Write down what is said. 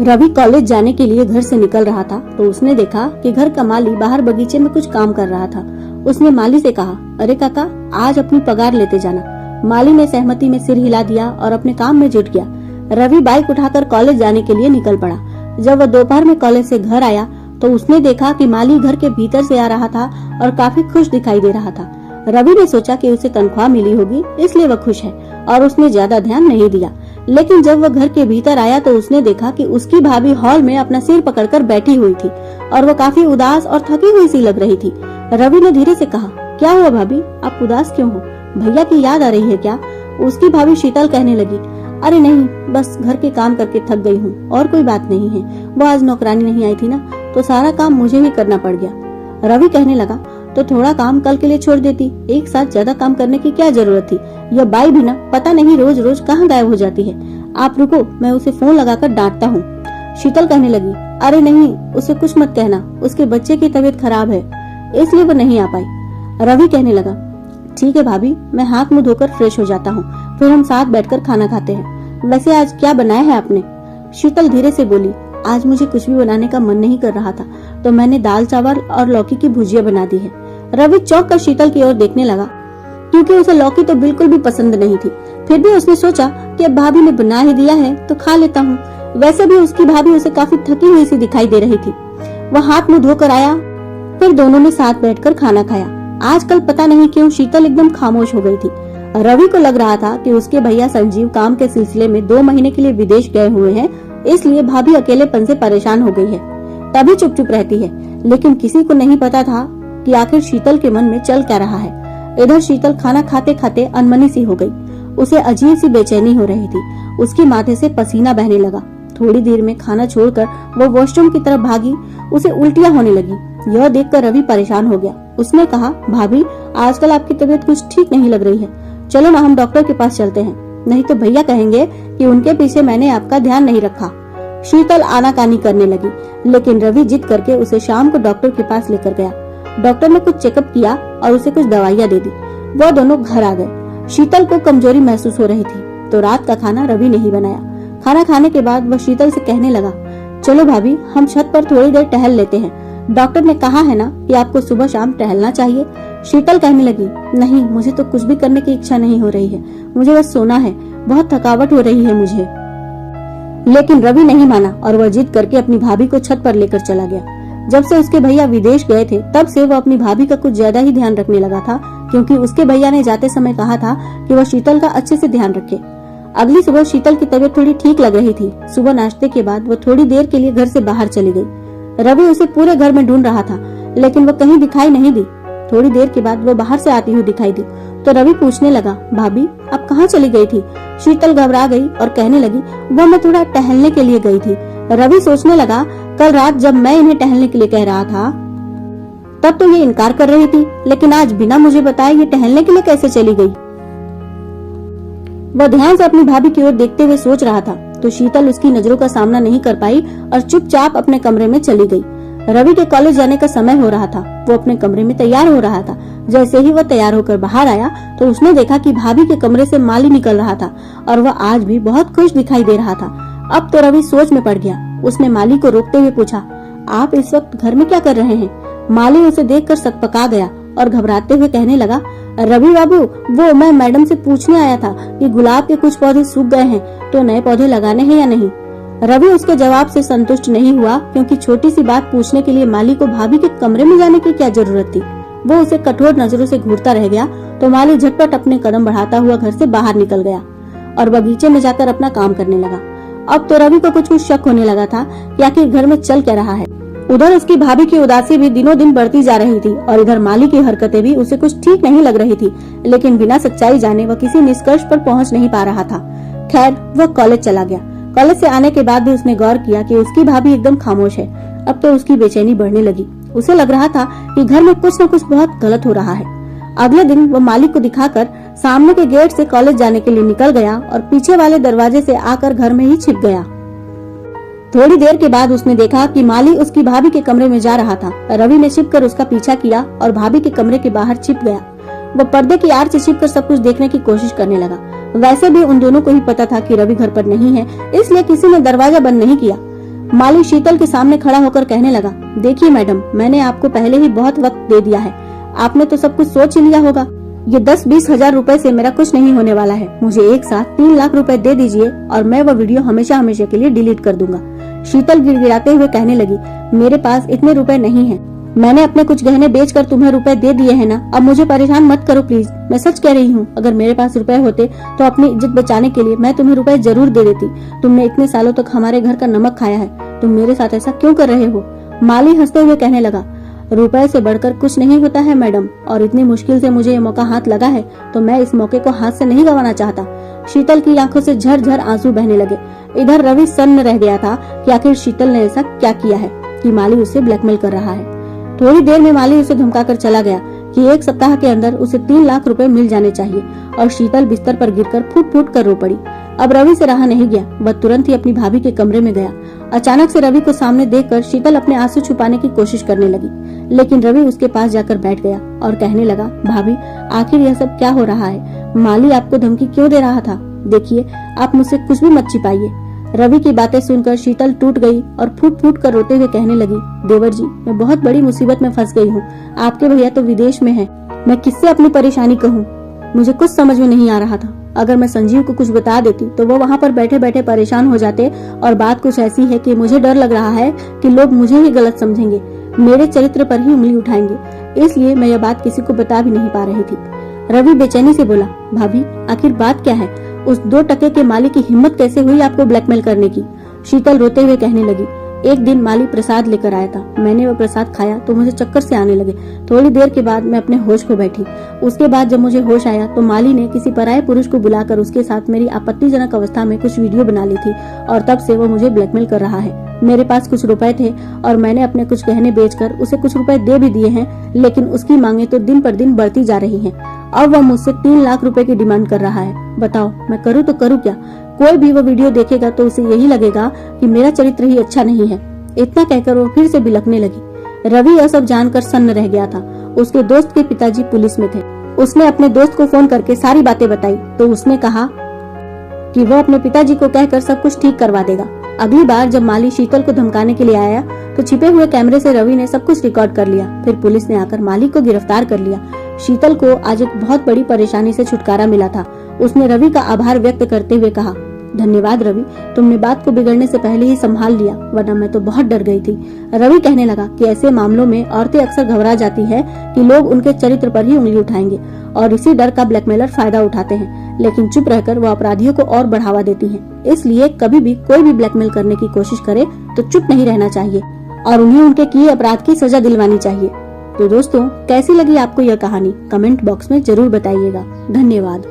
Ravi college जाने के लिए घर से निकल रहा था तो उसने देखा कि घर का माली बाहर बगीचे में कुछ काम कर रहा था। उसने माली से कहा, अरे काका, आज अपनी पगार लेते जाना। माली ने सहमति में सिर हिला दिया और अपने काम में जुट गया। रवि बाइक उठाकर कॉलेज जाने के लिए निकल पड़ा। जब वह दोपहर में कॉलेज से घर आया तो उसने देखा कि माली घर के भीतर से आ रहा था और काफी खुश दिखाई दे रहा था। रवि ने सोचा कि उसे तनख्वाह मिली होगी, इसलिए वह खुश है, और उसने ज्यादा ध्यान नहीं दिया। लेकिन जब वह घर के भीतर आया तो उसने देखा कि उसकी भाभी हॉल में अपना सिर पकड़कर बैठी हुई थी और वह काफी उदास और थकी हुई सी लग रही थी। रवि ने धीरे से कहा, क्या हुआ भाभी, आप उदास क्यों हो? भैया की याद आ रही है क्या? उसकी भाभी शीतल कहने लगी, अरे नहीं, बस घर के काम करके थक गई हूँ, और कोई बात नहीं है। वो आज नौकरानी नहीं आई थी ना, तो सारा काम मुझे ही करना पड़ गया। रवि कहने लगा, तो थोड़ा काम कल के लिए छोड़ देती, एक साथ ज्यादा काम करने की क्या जरूरत थी? यह बाई भी ना पता नहीं रोज रोज कहाँ गायब हो जाती है। आप रुको, मैं उसे फोन लगाकर डांटता हूँ। शीतल कहने लगी, अरे नहीं, उसे कुछ मत कहना, उसके बच्चे की तबीयत खराब है, इसलिए वो नहीं आ पाई। रवि कहने लगा, ठीक है भाभी, मैं हाथ मुंह धोकर फ्रेश हो जाता हूँ, फिर हम साथ बैठकर खाना खाते हैं। वैसे आज क्या बनाया है आपने? शीतल धीरे से बोली, आज मुझे कुछ भी बनाने का मन नहीं कर रहा था, तो मैंने दाल चावल और लौकी की भुजिया बना दी है। रवि चौंक कर शीतल की ओर देखने लगा, क्योंकि उसे लौकी तो बिल्कुल भी पसंद नहीं थी। फिर भी उसने सोचा कि अब भाभी ने बना ही दिया है तो खा लेता हूँ। वैसे भी उसकी भाभी उसे काफी थकी हुई सी दिखाई दे रही थी। वह हाथ मुंह धोकर आया, फिर दोनों ने साथ बैठकर खाना खाया। आजकल पता नहीं क्यों शीतल एकदम खामोश हो गई थी। रवि को लग रहा था कि उसके भैया संजीव काम के सिलसिले में 2 महीने के लिए विदेश गए हुए हैं, इसलिए भाभी अकेलेपन से परेशान हो गई है, तभी चुप चुप रहती है। लेकिन किसी को नहीं पता था कि आखिर शीतल के मन में चल क्या रहा है। इधर शीतल खाना खाते खाते अनमनी सी हो गई। उसे अजीब सी बेचैनी हो रही थी। उसके माथे से पसीना बहने लगा। थोड़ी देर में खाना छोड़कर वो वॉशरूम की तरफ भागी। उसे उल्टियां होने लगी। यह देखकर रवि परेशान हो गया। उसने कहा, भाभी, आजकल आपकी तबीयत कुछ ठीक नहीं लग रही है, चलो ना हम डॉक्टर के पास चलते हैं, नहीं तो भैया कहेंगे कि उनके पीछे मैंने आपका ध्यान नहीं रखा। शीतल आनाकानी करने लगी, लेकिन रवि जिद करके उसे शाम को डॉक्टर के पास लेकर गया। डॉक्टर ने कुछ चेकअप किया और उसे कुछ दवाइयाँ दे दी। वह दोनों घर आ गए। शीतल को कमजोरी महसूस हो रही थी, तो रात का खाना रवि ने ही बनाया। खाना खाने के बाद वह शीतल से कहने लगा, चलो भाभी, हम छत पर थोड़ी देर टहल लेते हैं, डॉक्टर ने कहा है ना कि आपको सुबह शाम टहलना चाहिए। शीतल कहने लगी, नहीं, मुझे तो कुछ भी करने की इच्छा नहीं हो रही है, मुझे बस सोना है, बहुत थकावट हो रही है मुझे। लेकिन रवि नहीं माना और वह जिद करके अपनी भाभी को छत पर लेकर चला गया। जब से उसके भैया विदेश गए थे, तब से वह अपनी भाभी का कुछ ज्यादा ही ध्यान रखने लगा था, क्योंकि उसके भैया ने जाते समय कहा था कि वह शीतल का अच्छे से ध्यान रखे। अगली सुबह शीतल की तबीयत थोड़ी ठीक लग रही थी। सुबह नाश्ते के बाद वह थोड़ी देर के लिए घर से बाहर चली गई। रवि उसे पूरे घर में ढूंढ रहा था, लेकिन वह कहीं दिखाई नहीं दी। थोड़ी देर के बाद वह बाहर से आती हुई दिखाई दी, तो रवि पूछने लगा, भाभी, आप कहाँ चली गई थी? शीतल घबरा गई और कहने लगी, वह मैं थोड़ा टहलने के लिए गई थी। रवि सोचने लगा, कल रात जब मैं इन्हें टहलने के लिए कह रहा था तब तो ये इनकार कर रही थी, लेकिन आज बिना मुझे बताए ये टहलने के लिए कैसे चली गई? वह ध्यान से अपनी भाभी की ओर देखते हुए सोच रहा था, तो शीतल उसकी नजरों का सामना नहीं कर पाई और चुपचाप अपने कमरे में चली गई। रवि के कॉलेज जाने का समय हो रहा था। वो अपने कमरे में तैयार हो रहा था। जैसे ही वह तैयार होकर बाहर आया तो उसने देखा कि भाभी के कमरे से माली निकल रहा था और वह आज भी बहुत खुश दिखाई दे रहा था। अब तो रवि सोच में पड़ गया। उसने माली को रोकते हुए पूछा, आप इस वक्त घर में क्या कर रहे हैं? माली उसे देखकर सकपका गया और घबराते हुए कहने लगा, रवि बाबू, वो मैं मैडम से पूछने आया था कि गुलाब के कुछ पौधे सूख गए हैं, तो नए पौधे लगाने हैं या नहीं। रवि उसके जवाब से संतुष्ट नहीं हुआ, क्योंकि छोटी सी बात पूछने के लिए माली को भाभी के कमरे में जाने की क्या जरूरत थी। वो उसे कठोर नजरों से घूरता रह गया, तो माली झटपट अपने कदम बढ़ाता हुआ घर से बाहर निकल गया और बगीचे में जाकर अपना काम करने लगा। अब तो रवि को कुछ शक होने लगा था कि आखिर घर में चल क्या रहा है। उधर उसकी भाभी की उदासी भी दिनों दिन बढ़ती जा रही थी और इधर माली की हरकतें भी उसे कुछ ठीक नहीं लग रही थी, लेकिन बिना सच्चाई जाने वह किसी निष्कर्ष पर पहुंच नहीं पा रहा था। खैर, वह कॉलेज चला गया। कॉलेज से आने के बाद भी उसने गौर किया कि उसकी भाभी एकदम खामोश है। अब तो उसकी बेचैनी बढ़ने लगी। उसे लग रहा था कि घर में कुछ न कुछ बहुत गलत हो रहा है। अगले दिन वह मालिक को दिखाकर सामने के गेट से कॉलेज जाने के लिए निकल गया और पीछे वाले दरवाजे से आकर घर में ही छिप गया। थोड़ी देर के बाद उसने देखा कि माली उसकी भाभी के कमरे में जा रहा था। रवि ने छिपकर उसका पीछा किया और भाभी के कमरे के बाहर छिप गया। वह पर्दे की आड़ से छिपकर सब कुछ देखने की कोशिश करने लगा। वैसे भी उन दोनों को ही पता था कि रवि घर पर नहीं है, इसलिए किसी ने दरवाजा बंद नहीं किया। माली शीतल के सामने खड़ा होकर कहने लगा, देखिए मैडम, मैंने आपको पहले ही बहुत वक्त दे दिया है, आपने तो सब कुछ सोच ही लिया होगा। ये 10-20 हजार रुपए से मेरा कुछ नहीं होने वाला है। मुझे एक साथ 3 लाख रुपए दे दीजिए और मैं वो वीडियो हमेशा हमेशा के लिए डिलीट कर दूंगा। शीतल गिड़गिड़ाते हुए कहने लगी, मेरे पास इतने रुपए नहीं हैं। मैंने अपने कुछ गहने बेचकर तुम्हें रुपए दे दिए हैं ना, अब मुझे परेशान मत करो प्लीज। मैं सच कह रही हूँ, अगर मेरे पास रुपए होते तो अपनी इज्जत बचाने के लिए मैं तुम्हें रुपए जरूर दे देती। तुमने इतने सालों तक हमारे घर का नमक खाया है, तुम मेरे साथ ऐसा क्यों कर रहे हो? माली हंसते हुए कहने लगा, रुपए से बढ़कर कुछ नहीं होता है मैडम, और इतनी मुश्किल से मुझे ये मौका हाथ लगा है तो मैं इस मौके को हाथ से नहीं गंवाना चाहता। शीतल की आंखों से झरझर आंसू बहने लगे। इधर रवि सन्न रह गया था कि आखिर शीतल ने ऐसा क्या किया है कि माली उसे ब्लैकमेल कर रहा है। थोड़ी देर में माली उसे धमकाकर चला गया कि 1 सप्ताह के अंदर उसे 3 लाख रुपए मिल जाने चाहिए, और शीतल बिस्तर पर गिरकर फूट फूट कर रो पड़ी। अब रवि से रहा नहीं गया, वह तुरंत ही अपनी भाभी के कमरे में गया। अचानक से रवि को सामने देखकर शीतल अपने आंसू छुपाने की कोशिश करने लगी, लेकिन रवि उसके पास जाकर बैठ गया और कहने लगा, भाभी, आखिर यह सब क्या हो रहा है? माली आपको धमकी क्यों दे रहा था? देखिए, आप मुझसे कुछ भी मत छिपाइए। रवि की बातें सुनकर शीतल टूट गई और फूट फूट कर रोते हुए कहने लगी, देवर जी, मैं बहुत बड़ी मुसीबत में फंस गई हूँ। आपके भैया तो विदेश में है, मैं किससे अपनी परेशानी कहूँ? मुझे कुछ समझ में नहीं आ रहा था। अगर मैं संजीव को कुछ बता देती तो वो वहाँ पर बैठे बैठे परेशान हो जाते, और बात कुछ ऐसी है कि मुझे डर लग रहा है कि लोग मुझे ही गलत समझेंगे, मेरे चरित्र पर ही उंगली उठाएंगे, इसलिए मैं यह बात किसी को बता भी नहीं पा रही थी। रवि बेचैनी से बोला, भाभी, आखिर बात क्या है? उस 2 टके के माली की हिम्मत कैसे हुई आपको ब्लैकमेल करने की? शीतल रोते हुए कहने लगी, एक दिन माली प्रसाद लेकर आया था, मैंने वो प्रसाद खाया तो मुझे चक्कर से आने लगे। थोड़ी देर के बाद मैं अपने होश खो बैठी। उसके बाद जब मुझे होश आया तो माली ने किसी पराये पुरुष को बुलाकर उसके साथ मेरी आपत्तिजनक अवस्था में कुछ वीडियो बना ली थी, और तब से वो मुझे ब्लैकमेल कर रहा है। मेरे पास कुछ रुपए थे और मैंने अपने कुछ गहने बेचकर उसे कुछ रुपए दे भी दिए हैं, लेकिन उसकी मांगे तो दिन पर दिन बढ़ती जा रही हैं। अब वह मुझसे 3 लाख रुपए की डिमांड कर रहा है। बताओ, मैं करूँ तो करूँ क्या? कोई भी वो वीडियो देखेगा तो उसे यही लगेगा कि मेरा चरित्र ही अच्छा नहीं है। इतना कहकर वो फिर से बिलखने लगी। रवि यह सब जानकर सन्न रह गया था। उसके दोस्त के पिताजी पुलिस में थे। उसने अपने दोस्त को फोन करके सारी बातें बताई तो उसने कहा कि वो अपने पिताजी को कहकर सब कुछ ठीक करवा देगा। अगली बार जब माली शीतल को धमकाने के लिए आया तो छिपे हुए कैमरे से रवि ने सब कुछ रिकॉर्ड कर लिया। फिर पुलिस ने आकर माली को गिरफ्तार कर लिया। शीतल को आज एक बहुत बड़ी परेशानी से छुटकारा मिला था। उसने रवि का आभार व्यक्त करते हुए कहा, धन्यवाद रवि, तुमने बात को बिगड़ने से पहले ही संभाल लिया, वरना मैं तो बहुत डर गई थी। रवि कहने लगा कि ऐसे मामलों में औरतें अक्सर घबरा जाती है कि लोग उनके चरित्र पर ही उंगली उठाएंगे, और इसी डर का ब्लैकमेलर फायदा उठाते हैं, लेकिन चुप रहकर वो अपराधियों को और बढ़ावा देती हैं। इसलिए कभी भी कोई भी ब्लैकमेल करने की कोशिश करे तो चुप नहीं रहना चाहिए और उन्हें उनके किए अपराध की सजा दिलवानी चाहिए। तो दोस्तों, कैसी लगी आपको यह कहानी? कमेंट बॉक्स में जरूर बताइएगा। धन्यवाद।